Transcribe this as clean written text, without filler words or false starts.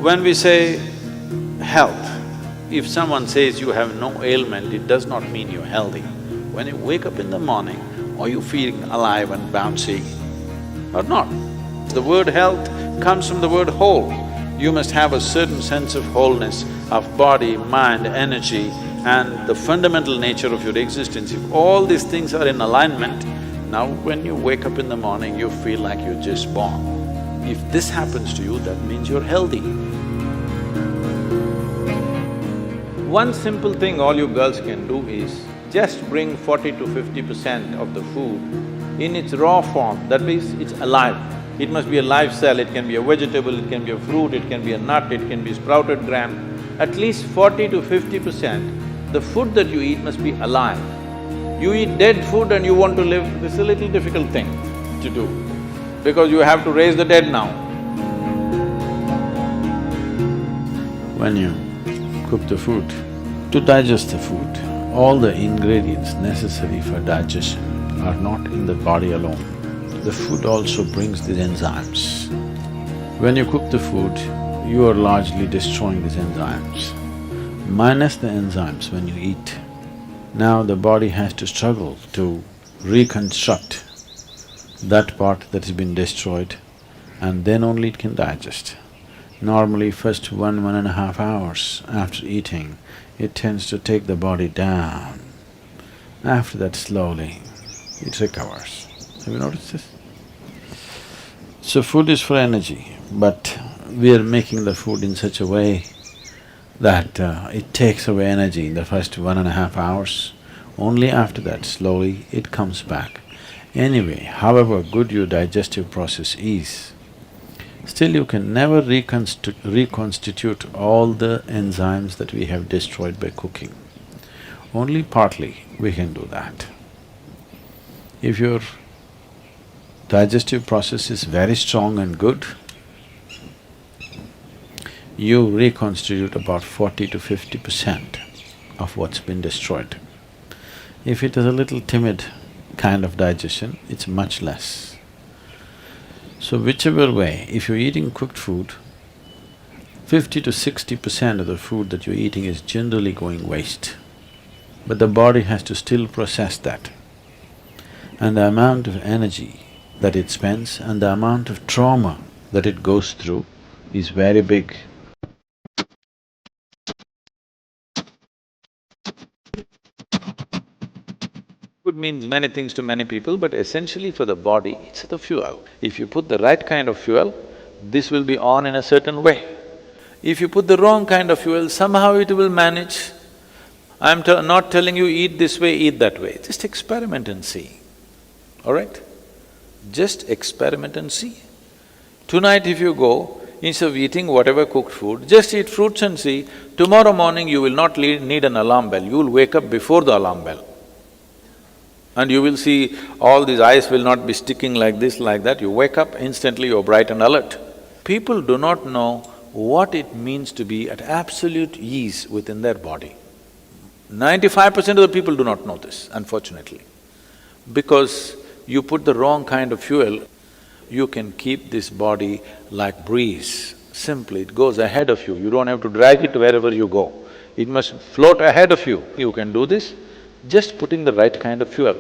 When we say health, if someone says you have no ailment, it does not mean you're healthy. When you wake up in the morning, are you feeling alive and bouncy or not? The word health comes from the word whole. You must have a certain sense of wholeness of body, mind, energy and the fundamental nature of your existence. If all these things are in alignment, now when you wake up in the morning, you feel like you're just born. If this happens to you, that means you're healthy. One simple thing all you girls can do is just bring 40 to 50% of the food in its raw form, that means it's alive. It must be a live cell, it can be a vegetable, it can be a fruit, it can be a nut, it can be sprouted gram. At least 40 to 50%, the food that you eat must be alive. You eat dead food and you want to live, this is a little difficult thing to do, because you have to raise the dead now. When you cook the food, to digest the food, all the ingredients necessary for digestion are not in the body alone. The food also brings these enzymes. When you cook the food, you are largely destroying these enzymes. Minus the enzymes when you eat, now the body has to struggle to reconstruct that part that has been destroyed and then only it can digest. Normally first 1.5 hours after eating, it tends to take the body down. After that slowly, it recovers. Have you noticed this? So food is for energy, but we are making the food in such a way that it takes away energy in the first 1.5 hours. Only after that, slowly, it comes back. Anyway, however good your digestive process is, still you can never reconstitute all the enzymes that we have destroyed by cooking. Only partly we can do that. If your digestive process is very strong and good, you reconstitute about 40 to 50% of what's been destroyed. If it is a little timid kind of digestion, it's much less. So whichever way, if you're eating cooked food, 50 to 60% of the food that you're eating is generally going waste. But the body has to still process that. And the amount of energy that it spends and the amount of trauma that it goes through is very big. Food means many things to many people, but essentially for the body, it's the fuel. If you put the right kind of fuel, this will be on in a certain way. If you put the wrong kind of fuel, somehow it will manage. I'm not telling you eat this way, eat that way, just experiment and see, all right? Just experiment and see. Tonight if you go, instead of eating whatever cooked food, just eat fruits and see, tomorrow morning you will not need an alarm bell, you will wake up before the alarm bell. And you will see all these eyes will not be sticking like this, like that, you wake up, instantly you're bright and alert. People do not know what it means to be at absolute ease within their body. 95% of the people do not know this, unfortunately. Because you put the wrong kind of fuel, you can keep this body like breeze. Simply, it goes ahead of you, you don't have to drag it wherever you go. It must float ahead of you. You can do this just putting the right kind of fuel.